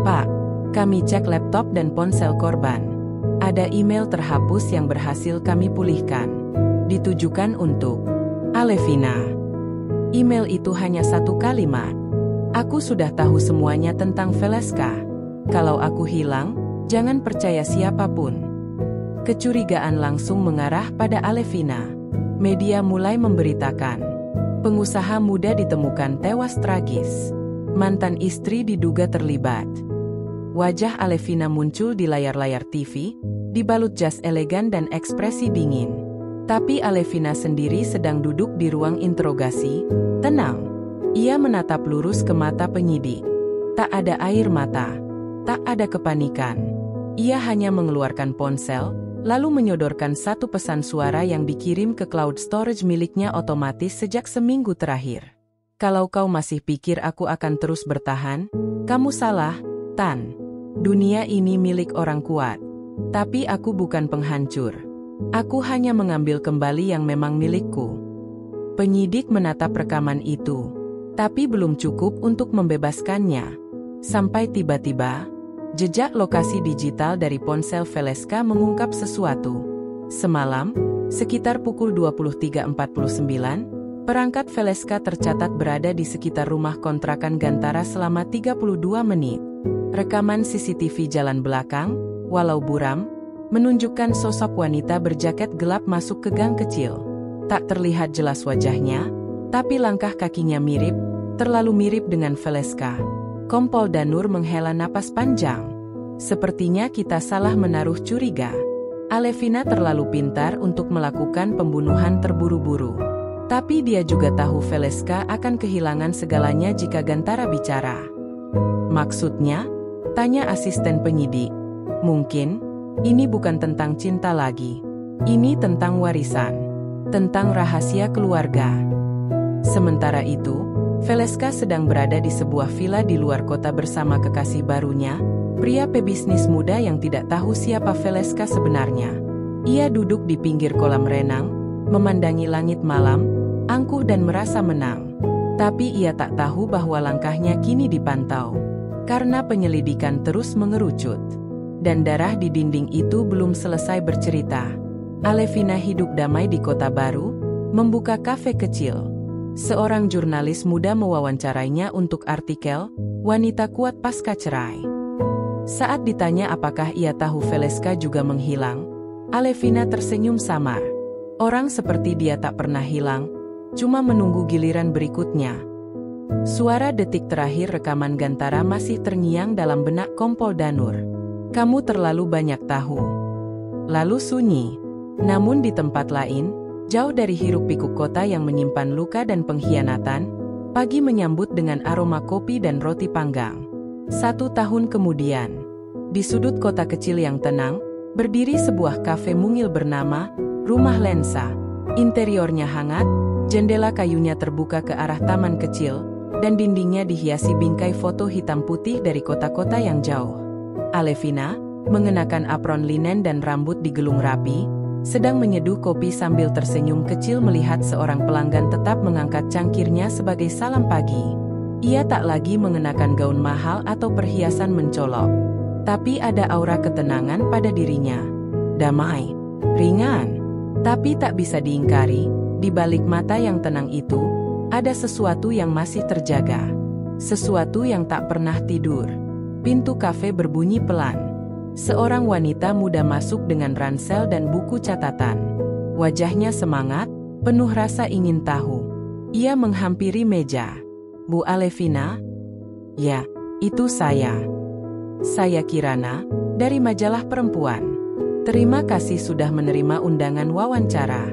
Pak, kami cek laptop dan ponsel korban. Ada email terhapus yang berhasil kami pulihkan. Ditujukan untuk Alevina. Email itu hanya satu kalimat. Aku sudah tahu semuanya tentang Valeska. Kalau aku hilang, jangan percaya siapapun. Kecurigaan langsung mengarah pada Alevina. Media mulai memberitakan. Pengusaha muda ditemukan tewas tragis. Mantan istri diduga terlibat. Wajah Alevina muncul di layar-layar TV, dibalut jas elegan dan ekspresi dingin. Tapi Alevina sendiri sedang duduk di ruang interogasi, tenang. Ia menatap lurus ke mata penyidik. Tak ada air mata, tak ada kepanikan. Ia hanya mengeluarkan ponsel, lalu menyodorkan satu pesan suara yang dikirim ke cloud storage miliknya otomatis sejak seminggu terakhir. Kalau kau masih pikir aku akan terus bertahan, kamu salah, Tan. Dunia ini milik orang kuat. Tapi aku bukan penghancur. Aku hanya mengambil kembali yang memang milikku. Penyidik menatap rekaman itu, tapi belum cukup untuk membebaskannya. Sampai tiba-tiba, jejak lokasi digital dari ponsel Valeska mengungkap sesuatu. Semalam, sekitar pukul 23.49, perangkat Valeska tercatat berada di sekitar rumah kontrakan Gantara selama 32 menit. Rekaman CCTV jalan belakang, walau buram, menunjukkan sosok wanita berjaket gelap masuk ke gang kecil. Tak terlihat jelas wajahnya, tapi langkah kakinya mirip, terlalu mirip dengan Valeska. Kompol Danur menghela napas panjang. Sepertinya kita salah menaruh curiga. Alevina terlalu pintar untuk melakukan pembunuhan terburu-buru. Tapi dia juga tahu Valeska akan kehilangan segalanya jika Gantara bicara. Maksudnya? Tanya asisten penyidik. Mungkin ini bukan tentang cinta lagi. Ini tentang warisan, tentang rahasia keluarga. Sementara itu, Valeska sedang berada di sebuah villa di luar kota bersama kekasih barunya, pria pebisnis muda yang tidak tahu siapa Valeska sebenarnya. Ia duduk di pinggir kolam renang, memandangi langit malam, angkuh dan merasa menang. Tapi ia tak tahu bahwa langkahnya kini dipantau. Karena penyelidikan terus mengerucut. Dan darah di dinding itu belum selesai bercerita. Alevina hidup damai di kota baru, membuka kafe kecil. Seorang jurnalis muda mewawancarainya untuk artikel, Wanita Kuat Pasca Cerai. Saat ditanya apakah ia tahu Valeska juga menghilang, Alevina tersenyum samar. Orang seperti dia tak pernah hilang, cuma menunggu giliran berikutnya. Suara detik terakhir rekaman Gantara masih terngiang dalam benak Kompol Danur. Kamu terlalu banyak tahu. Lalu sunyi. Namun di tempat lain, jauh dari hiruk-pikuk kota yang menyimpan luka dan pengkhianatan, pagi menyambut dengan aroma kopi dan roti panggang. 1 tahun kemudian, di sudut kota kecil yang tenang, berdiri sebuah kafe mungil bernama Rumah Lensa. Interiornya hangat, jendela kayunya terbuka ke arah taman kecil, dan dindingnya dihiasi bingkai foto hitam putih dari kota-kota yang jauh. Alevina, mengenakan apron linen dan rambut digelung rapi, sedang menyeduh kopi sambil tersenyum kecil melihat seorang pelanggan tetap mengangkat cangkirnya sebagai salam pagi. Ia tak lagi mengenakan gaun mahal atau perhiasan mencolok. Tapi ada aura ketenangan pada dirinya. Damai, ringan. Tapi tak bisa diingkari, di balik mata yang tenang itu, ada sesuatu yang masih terjaga. Sesuatu yang tak pernah tidur. Pintu kafe berbunyi pelan. Seorang wanita muda masuk dengan ransel dan buku catatan. Wajahnya semangat, penuh rasa ingin tahu. Ia menghampiri meja. Bu Alevina? Ya, itu saya. Saya Kirana, dari majalah Perempuan. Terima kasih sudah menerima undangan wawancara.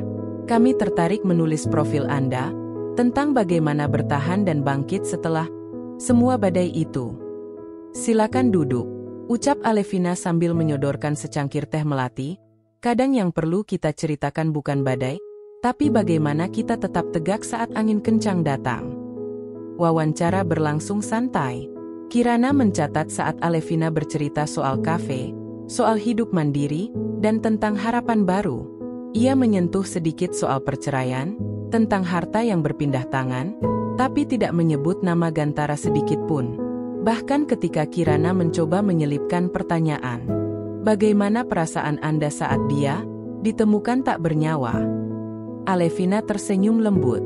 Kami tertarik menulis profil Anda, tentang bagaimana bertahan dan bangkit setelah semua badai itu. Silakan duduk. Ucap Alevina sambil menyodorkan secangkir teh melati. Kadang yang perlu kita ceritakan bukan badai, tapi bagaimana kita tetap tegak saat angin kencang datang. Wawancara berlangsung santai. Kirana mencatat saat Alevina bercerita soal kafe, soal hidup mandiri, dan tentang harapan baru. Ia menyentuh sedikit soal perceraian, tentang harta yang berpindah tangan, tapi tidak menyebut nama Gantara sedikit pun. Bahkan ketika Kirana mencoba menyelipkan pertanyaan, bagaimana perasaan Anda saat dia ditemukan tak bernyawa? Alevina tersenyum lembut.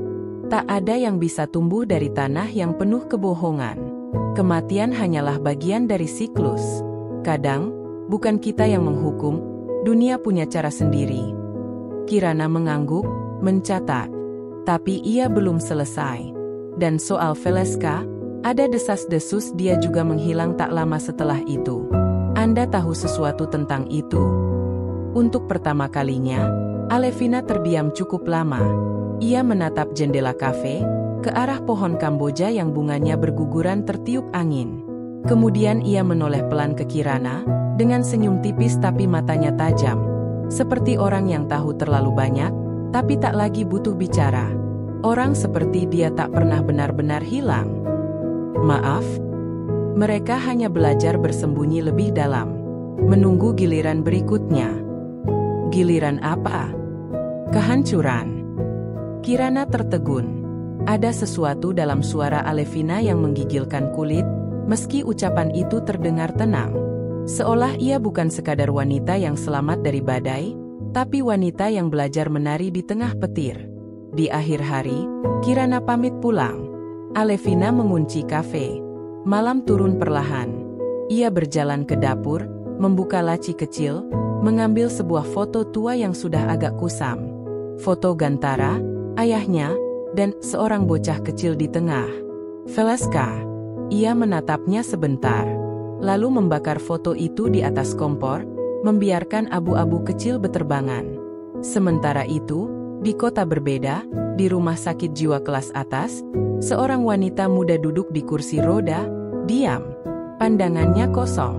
Tak ada yang bisa tumbuh dari tanah yang penuh kebohongan. Kematian hanyalah bagian dari siklus. Kadang, bukan kita yang menghukum, dunia punya cara sendiri. Kirana mengangguk, mencatat. Tapi ia belum selesai. Dan soal Valeska, ada desas-desus dia juga menghilang tak lama setelah itu. Anda tahu sesuatu tentang itu? Untuk pertama kalinya, Alevina terdiam cukup lama. Ia menatap jendela kafe, ke arah pohon Kamboja yang bunganya berguguran tertiup angin. Kemudian ia menoleh pelan ke Kirana, dengan senyum tipis tapi matanya tajam. Seperti orang yang tahu terlalu banyak, tapi tak lagi butuh bicara. Orang seperti dia tak pernah benar-benar hilang. Maaf, mereka hanya belajar bersembunyi lebih dalam. Menunggu giliran berikutnya. Giliran apa? Kehancuran. Kirana tertegun. Ada sesuatu dalam suara Alevina yang menggigilkan kulit, meski ucapan itu terdengar tenang. Seolah ia bukan sekadar wanita yang selamat dari badai, tapi wanita yang belajar menari di tengah petir. Di akhir hari, Kirana pamit pulang. Alevina mengunci kafe. Malam turun perlahan. Ia berjalan ke dapur, membuka laci kecil, mengambil sebuah foto tua yang sudah agak kusam. Foto Gantara, ayahnya, dan seorang bocah kecil di tengah. Valeska. Ia menatapnya sebentar, lalu membakar foto itu di atas kompor, membiarkan abu-abu kecil beterbangan. Sementara itu, di kota berbeda, di rumah sakit jiwa kelas atas, seorang wanita muda duduk di kursi roda, diam. Pandangannya kosong.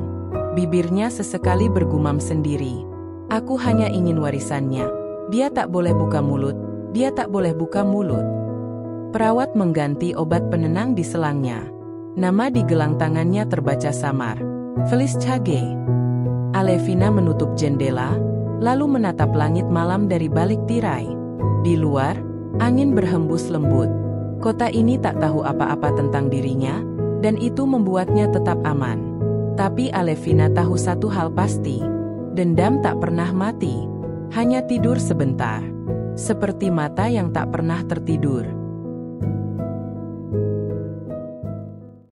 Bibirnya sesekali bergumam sendiri. Aku hanya ingin warisannya. Dia tak boleh buka mulut, dia tak boleh buka mulut. Perawat mengganti obat penenang di selangnya. Nama di gelang tangannya terbaca samar. Felis Chage. Alevina menutup jendela, lalu menatap langit malam dari balik tirai. Di luar, angin berhembus lembut. Kota ini tak tahu apa-apa tentang dirinya, dan itu membuatnya tetap aman. Tapi Alevina tahu satu hal pasti, dendam tak pernah mati, hanya tidur sebentar. Seperti mata yang tak pernah tertidur.